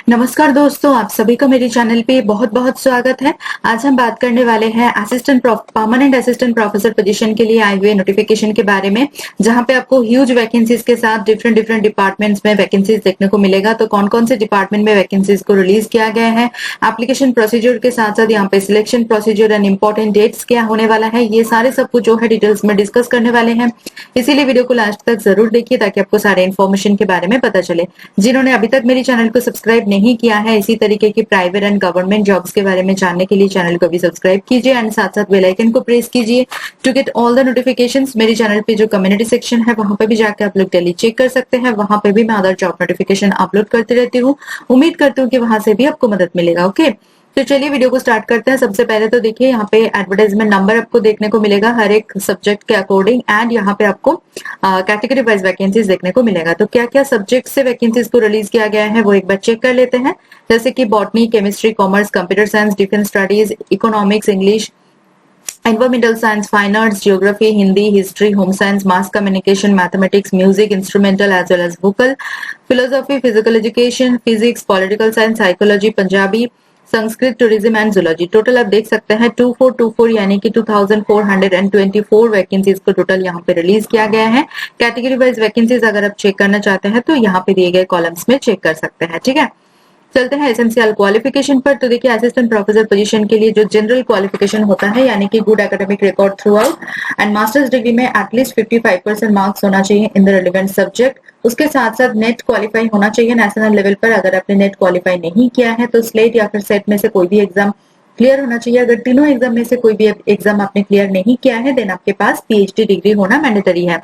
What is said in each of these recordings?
नमस्कार दोस्तों, आप सभी का मेरे चैनल पे बहुत बहुत स्वागत है। आज हम बात करने वाले हैं परमानेंट असिस्टेंट प्रोफेसर पोजीशन के लिए आए हुए नोटिफिकेशन के बारे में, जहां पे आपको ह्यूज वैकेंसीज के साथ डिफरेंट डिफरेंट डिपार्टमेंट्स में वैकेंसीज देखने को मिलेगा। तो कौन कौन से डिपार्टमेंट में वैकेंसीज को रिलीज किया गया है, एप्लीकेशन प्रोसीजर के साथ साथ यहाँ पे selection procedure and important dates क्या होने वाला है, ये सारे सब कुछ जो है डिटेल्स में डिस्कस करने वाले हैं। इसीलिए वीडियो को लास्ट तक जरूर देखिए ताकि आपको सारे इन्फॉर्मेशन के बारे में पता चले। जिन्होंने अभी तक मेरे चैनल को सब्सक्राइब नहीं किया है, इसी तरीके की प्राइवेट एंड गवर्नमेंट जॉब्स के बारे में जानने के लिए चैनल को भी सब्सक्राइब कीजिए एंड साथ साथ बेल आइकन को प्रेस कीजिए to get all the notifications. मेरे चैनल पे जो कम्युनिटी सेक्शन है वहां पे भी जाकर आप लोग डेली चेक कर सकते हैं। वहां पे भी मैं अदर जॉब नोटिफिकेशन अपलोड करती रहती हूँ। उम्मीद करती हूँ कि वहां से भी आपको मदद मिलेगा। ओके, तो चलिए वीडियो को स्टार्ट करते हैं। सबसे पहले तो देखिए यहाँ पे एडवर्टाइजमेंट नंबर आपको देखने को मिलेगा हर एक सब्जेक्ट के अकॉर्डिंग, एंड यहाँ पे आपको कैटेगरी वाइज वैकेंसीज देखने को मिलेगा। तो क्या क्या सब्जेक्ट से वैकेंसीज को रिलीज किया गया है वो एक बार चेक कर लेते हैं। जैसे कि botany, chemistry, commerce, computer science, defence studies, economics, English, environmental science, fine arts, geography, Hindi, history, home science, mass communication, mathematics, music, instrumental as well as vocal, philosophy, physical education, physics, political science, psychology, Punjabi, Sanskrit, tourism and zoology. Total आप देख सकते हैं 2424 यानी कि 2424 vacancies को total यहाँ पे release किया गया है। कैटेगरी वाइज वैकेंसीज अगर आप चेक करना चाहते हैं तो यहाँ पे दिए गए कॉलम्स में चेक कर सकते हैं। ठीक है, चलते हैं एसेंशियल क्वालिफिकेशन पर। तो देखिए असिस्टेंट प्रोफेसर पोजीशन के लिए जो जनरल क्वालिफिकेशन होता है यानी कि good academic record through out and masters degree में एटलीस्ट 55% मार्क्स होना चाहिए इन द रिलेवेंट सब्जेक्ट। उसके साथ साथ नेट क्वालिफाई होना चाहिए नेशनल लेवल पर। अगर आपने नेट क्वालिफाई नहीं किया है तो स्लेट या फिर सेट में से कोई भी एग्जाम क्लियर होना चाहिए। अगर तीनों एग्जाम में से कोई भी एग्जाम आपने क्लियर नहीं किया है देन आपके पास पीएचडी डिग्री होना मैंडेटरी है।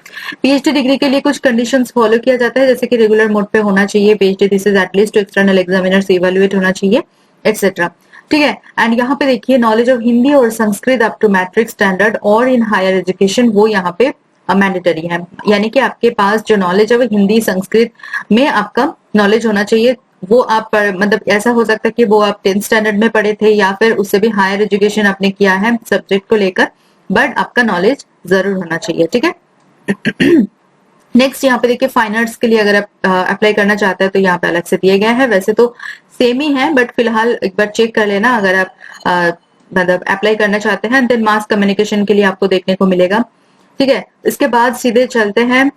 पीएचडी डिग्री के लिए कुछ कंडीशंस फॉलो किया जाता है, जैसे कि रेगुलर मोड पे होना चाहिए, PhD thesis at least to external examiners evaluate होना चाहिए, एक्सेट्रा। ठीक है, एंड यहाँ पे देखिए नॉलेज ऑफ हिंदी और Sanskrit up to matric standard और इन हायर एजुकेशन वो यहाँ पे मैंडेटरी है। यानी कि आपके पास जो नॉलेज है वो हिंदी संस्कृत में आपका नॉलेज होना चाहिए। वो आप मतलब ऐसा हो सकता है कि वो आप 10th स्टैंडर्ड में पढ़े थे या फिर उससे भी हायर एजुकेशन आपने किया है सब्जेक्ट को लेकर, बट आपका नॉलेज जरूर होना चाहिए। ठीक है, नेक्स्ट यहाँ पे देखिए फाइन आर्ट्स के लिए अगर आप अप्लाई करना चाहते हैं तो यहाँ पे अलग से दिए गए हैं। वैसे तो सेम ही है बट फिलहाल एक बार चेक कर लेना अगर आप मतलब अप्लाई करना चाहते हैं। देन मास कम्युनिकेशन के लिए आपको देखने को मिलेगा। ठीक है, इसके बाद सीधे चलते हैं,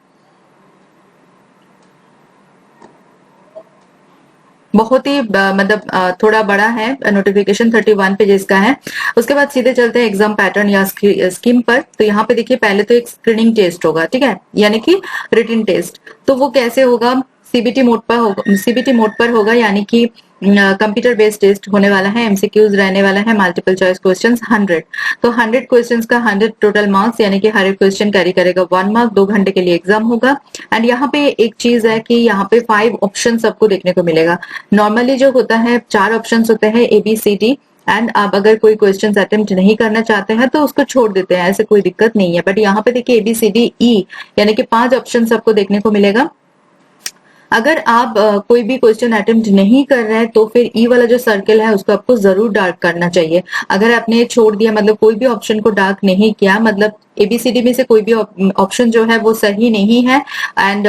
बहुत ही मतलब थोड़ा बड़ा है नोटिफिकेशन, 31 पेजेस का है। उसके बाद सीधे चलते हैं एग्जाम पैटर्न या स्कीम पर। तो यहाँ पे देखिए पहले तो एक स्क्रीनिंग टेस्ट होगा, ठीक है, यानी कि रिटन टेस्ट। तो वो कैसे होगा, सीबीटी मोड पर होगा, सीबीटी मोड पर होगा, यानी कि कंप्यूटर बेस्ड टेस्ट होने वाला है। एमसीक्यूज रहने वाला है, मल्टीपल चॉइस क्वेश्चंस 100। तो 100 क्वेश्चंस का 100 टोटल मार्क्स, यानी कि हर एक क्वेश्चन कैरी करेगा 1 मार्क। 2 घंटे के लिए एग्जाम होगा। एंड यहाँ पे एक चीज है कि यहाँ पे 5 ऑप्शन सबको देखने को मिलेगा। नॉर्मली जो होता है 4 ऑप्शन होते हैं ABCD, एंड आप अगर कोई क्वेश्चन अटेम्प्ट नहीं करना चाहते हैं तो उसको छोड़ देते हैं, ऐसे कोई दिक्कत नहीं है। बट यहाँ पे देखिए ABCDE यानी कि 5 ऑप्शन सबको देखने को मिलेगा। अगर आप कोई भी क्वेश्चन अटेम्प्ट नहीं कर रहे हैं तो फिर ई वाला जो सर्कल है उसको आपको जरूर डार्क करना चाहिए। अगर आपने छोड़ दिया, मतलब कोई भी ऑप्शन को डार्क नहीं किया, मतलब ABCD में से कोई भी ऑप्शन जो है वो सही नहीं है, एंड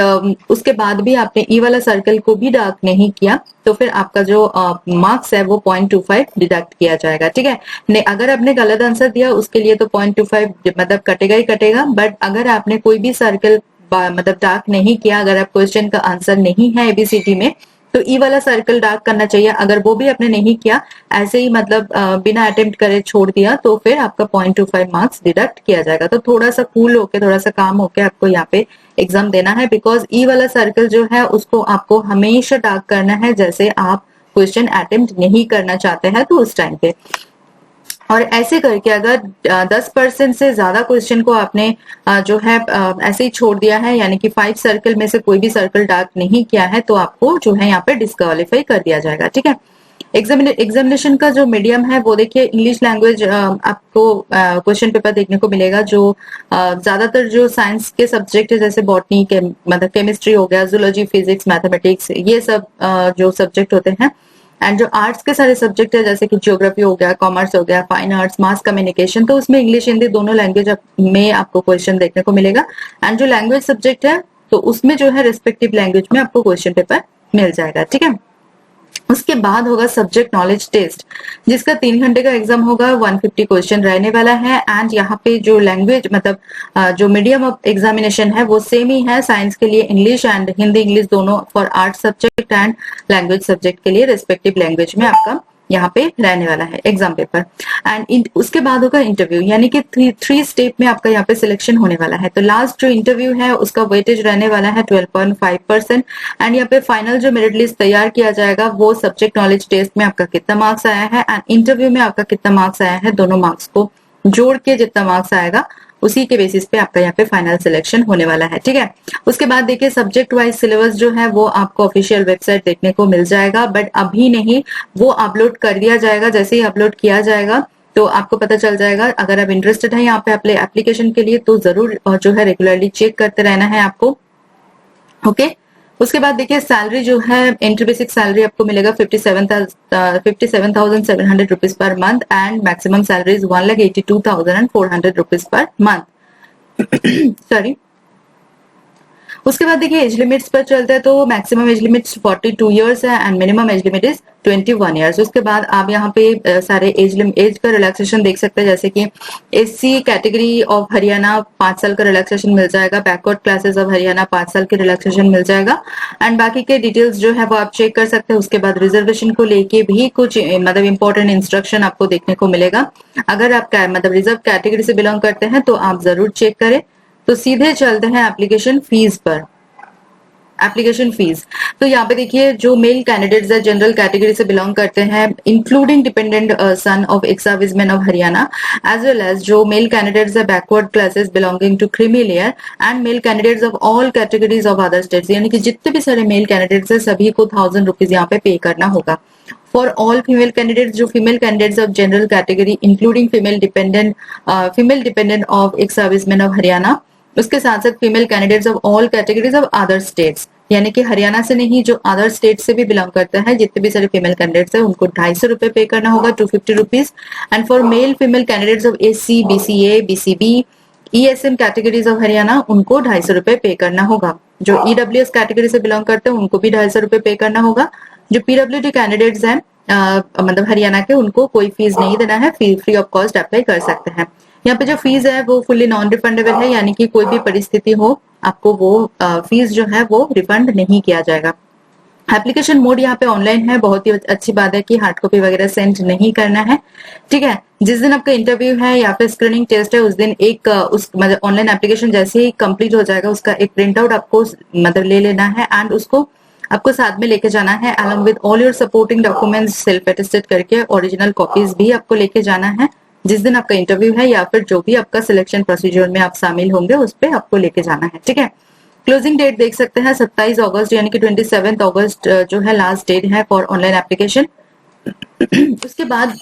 उसके बाद भी आपने ई वाला सर्कल को भी डार्क नहीं किया तो फिर आपका जो मार्क्स है वो 0.25 डिडक्ट किया जाएगा। ठीक है, अगर आपने गलत आंसर दिया उसके लिए तो 0.25 मतलब कटेगा ही कटेगा। बट अगर आपने कोई भी सर्कल मतलब डार्क नहीं किया, अगर आप क्वेश्चन का आंसर नहीं है ABCD में तो ई वाला सर्कल डार्क करना चाहिए। अगर वो भी आपने नहीं किया, ऐसे ही मतलब बिना अटेम्प्ट करे छोड़ दिया तो फिर आपका 0.25 मार्क्स डिडक्ट किया जाएगा। तो थोड़ा सा कूल होके, थोड़ा सा काम होके आपको यहाँ पे एग्जाम देना है, बिकॉज ई वाला सर्कल जो है उसको आपको हमेशा डार्क करना है जैसे आप क्वेश्चन अटेम्प्ट नहीं करना चाहते हैं तो उस टाइम पे। और ऐसे करके अगर 10% से ज्यादा क्वेश्चन को आपने जो है ऐसे ही छोड़ दिया है, यानी कि 5 सर्कल में से कोई भी सर्कल डार्क नहीं किया है, तो आपको जो है यहाँ पे डिस्क्वालीफाई कर दिया जाएगा। ठीक है, एग्जामिनेशन का जो मीडियम है वो देखिए इंग्लिश लैंग्वेज आपको क्वेश्चन पेपर देखने को मिलेगा। जो ज्यादातर जो साइंस के सब्जेक्ट है जैसे बॉटनी के मतलब केमिस्ट्री हो गया, जूलॉजी, फिजिक्स, मैथमेटिक्स, ये सब जो सब्जेक्ट होते हैं। एंड जो आर्ट्स के सारे सब्जेक्ट है जैसे कि ज्योग्राफी हो गया, कॉमर्स हो गया, फाइन आर्ट्स, मास कम्युनिकेशन, तो उसमें इंग्लिश हिंदी दोनों लैंग्वेज में आपको क्वेश्चन देखने को मिलेगा। एंड जो लैंग्वेज सब्जेक्ट है तो उसमें जो है रिस्पेक्टिव लैंग्वेज में आपको क्वेश्चन पेपर मिल जाएगा। ठीक है, उसके बाद होगा सब्जेक्ट नॉलेज टेस्ट, जिसका 3 घंटे का एग्जाम होगा, 150 क्वेश्चन रहने वाला है। एंड यहाँ पे जो लैंग्वेज मतलब जो मीडियम ऑफ एग्जामिनेशन है वो सेम ही है, साइंस के लिए इंग्लिश एंड हिंदी इंग्लिश दोनों for art subject and language subject के लिए रेस्पेक्टिव लैंग्वेज में आपका यहाँ पे रहने वाला है एग्जाम पेपर। एंड उसके बाद होगा इंटरव्यू, यानी कि थ्री स्टेप में आपका यहाँ पे सिलेक्शन होने वाला है। तो लास्ट जो इंटरव्यू है उसका वेटेज रहने वाला है 12.5%। एंड यहाँ पे फाइनल जो मेरिट लिस्ट तैयार किया जाएगा वो सब्जेक्ट नॉलेज टेस्ट में आपका कितना मार्क्स आया है एंड इंटरव्यू में आपका कितना मार्क्स आया है, दोनों मार्क्स को जोड़ के जितना मार्क्स आएगा उसी के बेसिस पे आपका यहाँ पे फाइनल सिलेक्शन होने वाला है। ठीक है, उसके बाद देखिए सब्जेक्ट वाइज सिलेबस जो है वो आपको ऑफिशियल वेबसाइट देखने को मिल जाएगा, बट अभी नहीं, वो अपलोड कर दिया जाएगा। जैसे ही अपलोड किया जाएगा तो आपको पता चल जाएगा। अगर आप इंटरेस्टेड है यहाँ पे एप्लीकेशन के लिए तो जरूर जो है रेगुलरली चेक करते रहना है आपको। ओके, उसके बाद देखिए सैलरी जो है, एंट्री बेसिक सैलरी आपको मिलेगा 57,700 rupees per month and maximum salary is 1,82,400 rupees per month. Sorry. उसके बाद देखिए एज लिमिट्स पर चलते हैं, तो मैक्सिमम एज लिमिट्स 42 इयर्स है and minimum age limit is 21 years. उसके बाद आप यहाँ पे सारे एज का रिलैक्सेशन देख सकते हैं, जैसे कि एससी कैटेगरी ऑफ हरियाणा 5 साल का रिलैक्सेशन मिल जाएगा, बैकवर्ड क्लासेस ऑफ हरियाणा 5 साल के रिलैक्सेशन मिल जाएगा एंड बाकी के डिटेल्स जो है वो आप चेक कर सकते हैं। उसके बाद रिजर्वेशन को लेके भी कुछ मतलब इंपॉर्टेंट इंस्ट्रक्शन आपको देखने को मिलेगा। अगर आप मतलब रिजर्व कैटेगरी से बिलोंग करते हैं तो आप जरूर चेक करें। तो सीधे चलते हैं एप्लीकेशन फीस पर। एप्लीकेशन फीस, तो यहाँ पे देखिए जो मेल कैंडिडेट्स है जनरल कैटेगरी से बिलोंग करते हैं including dependent son of ex serviceman of Haryana, as well as जो मेल कैंडिडेट्स है backward classes belonging to creamy layer and male candidates of all categories of other states, यानी कि जितने भी सारे मेल कैंडिडेट्स है सभी को 1000 रुपीज यहाँ पे पे करना होगा। फॉर ऑल फीमेल कैंडिडेट्स, जो female candidates of general category including female dependent of ex serviceman of Haryana, उसके साथ साथ female candidates of all categories of other states, यानी कि हरियाणा से नहीं जो अदर स्टेट से भी बिलोंग करते हैं जितने भी सारे फीमेल कैंडिडेट्स हैं उनको 250 रुपए पे करना होगा, 250 rupees. And for male female candidates of SC, BCA, BCB, ESM categories of Haryana उनको 250 रुपए पे करना होगा। जो ईडब्ल्यूएस कैटेगरी से बिलोंग करते हैं उनको भी 250 रुपए पे करना होगा। जो पीडब्ल्यूडी कैंडिडेट्स हैं मतलब हरियाणा के, उनको कोई फीस नहीं देना है, फ्री ऑफ कॉस्ट अप्लाई कर सकते हैं। यहाँ पे जो फीस है वो फुल्ली नॉन रिफंडेबल है, यानी कि कोई भी परिस्थिति हो आपको वो फीस जो है वो रिफंड नहीं किया जाएगा। एप्लीकेशन मोड यहाँ पे ऑनलाइन है, बहुत ही अच्छी बात है कि हार्ड कॉपी वगैरह सेंड नहीं करना है। ठीक है, जिस दिन आपका इंटरव्यू है या फिर स्क्रीनिंग टेस्ट है उस दिन एक उस मतलब ऑनलाइन एप्लीकेशन जैसे ही कंप्लीट हो जाएगा उसका एक प्रिंट आउट आपको मतलब ले लेना है एंड उसको आपको साथ में लेके जाना है along with all your supporting documents self attested करके। ओरिजिनल कॉपीज भी आपको लेके जाना है जिस दिन आपका इंटरव्यू है या फिर जो भी आपका सिलेक्शन प्रोसीजर में आप शामिल होंगे उस पर आपको लेके जाना है। ठीक है, क्लोजिंग डेट देख सकते हैं 27 अगस्त, यानी कि 27 अगस्त जो है लास्ट डेट है फॉर ऑनलाइन एप्लीकेशन। उसके बाद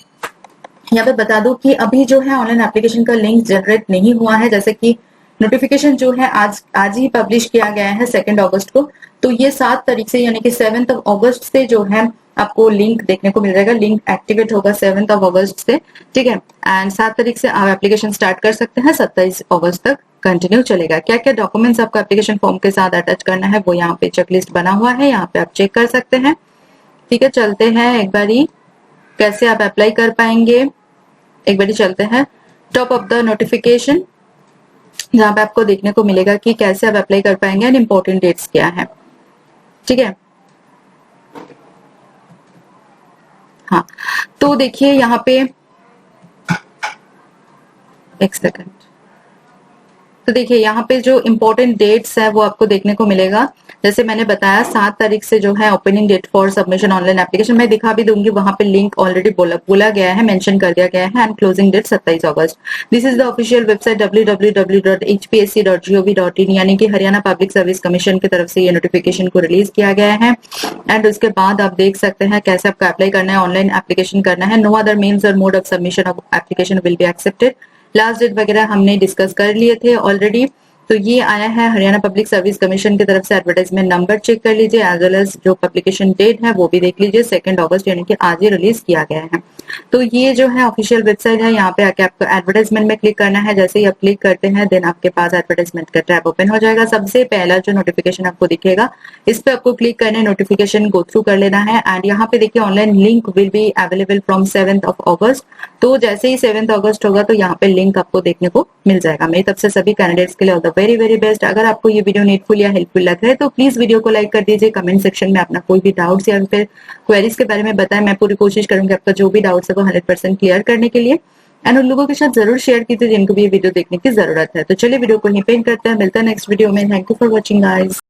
यहाँ पे बता दूं कि अभी जो है ऑनलाइन एप्लीकेशन का लिंक जनरेट नहीं हुआ है, जैसे कि नोटिफिकेशन जो है आज ही पब्लिश किया गया है 2 अगस्त को, तो ये 7 तारीख से यानी कि 7 अगस्त से जो है आपको लिंक देखने को मिल जाएगा। लिंक एक्टिवेट होगा 7 अगस्त से। ठीक है, एंड 7 तारीख से आप एप्लीकेशन स्टार्ट कर सकते हैं, 27 अगस्त तक कंटिन्यू चलेगा। क्या क्या डॉक्यूमेंट्स आपको एप्लीकेशन फॉर्म के साथ अटैच करना है वो यहाँ पे चेकलिस्ट बना हुआ है, यहाँ पे आप चेक कर सकते हैं। ठीक है, चलते हैं एक बारी कैसे आप अप्लाई कर पाएंगे, एक बारी चलते हैं टॉप ऑफ द नोटिफिकेशन, जहां पे आपको देखने को मिलेगा कि कैसे आप अप्लाई कर पाएंगे एंड इम्पोर्टेंट डेट्स क्या है। ठीक है, हाँ तो देखिए यहाँ पे एक सेकंड, तो देखिए यहाँ पे जो इम्पोर्टेंट डेट्स है वो आपको देखने को मिलेगा। जैसे मैंने बताया 7 तारीख से जो है opening date for submission online application, मैं दिखा भी दूंगी, वहां पे लिंक ऑलरेडी बोला गया है, मेंशन कर दिया गया है। And closing date 27 August. This is the official website www.hpsc.gov.in, यानी कि हरियाणा पब्लिक सर्विस कमीशन की तरफ से ये नोटिफिकेशन को रिलीज किया गया है। एंड उसके बाद आप देख सकते हैं कैसे आपको अप्लाई करना है, ऑनलाइन एप्लीकेशन करना है। नो अदर मीन्स और mode of submission of application will be accepted. Last date वगैरह हमने डिस्कस कर लिए थे ऑलरेडी। तो ये आया है हरियाणा पब्लिक सर्विस कमीशन की तरफ से, एडवर्टाइजमेंट नंबर चेक कर लीजिए, एज वेल एज जो पब्लिकेशन डेट है वो भी देख लीजिए, 2 अगस्त यानी कि आज ही रिलीज किया गया है। तो ये जो है ऑफिशियल वेबसाइट है, यहाँ पे आके आपको एडवर्टाइजमेंट में क्लिक करना है। जैसे ही आप क्लिक करते हैं देन आपके पास एडवर्टाइजमेंट का टैब ओपन हो जाएगा। सबसे पहला जो नोटिफिकेशन आपको दिखेगा इस पे आपको क्लिक करना है, नोटिफिकेशन गो थ्रू कर लेना है। एंड यहाँ पे देखिए online link will be available from 7th of August। तो जैसे ही 7th August होगा तो यहाँ पे लिंक आपको देखने को मिल जाएगा। मेरी तरफ से सभी कैंडिडेट्स के लिए all the very very best. अगर आपको ये वीडियो नीडफुल या हेल्पफुल लग रहा है तो प्लीज वीडियो को लाइक कर दीजिए। कमेंट सेक्शन में अपना कोई भी डाउट्स या फिर क्वेरीज के बारे में बताएं। मैं पूरी कोशिश करूंगी आपका जो भी डाउट्स है वो 100% क्लियर करने के लिए। एंड उन लोगों के साथ जरूर शेयर कीजिए जिनको भी ये वीडियो देखने की जरूरत है। तो चलिए वीडियो को यहीं पे एंड करते हैं, मिलता है नेक्स्ट वीडियो में। Thank you for watching guys.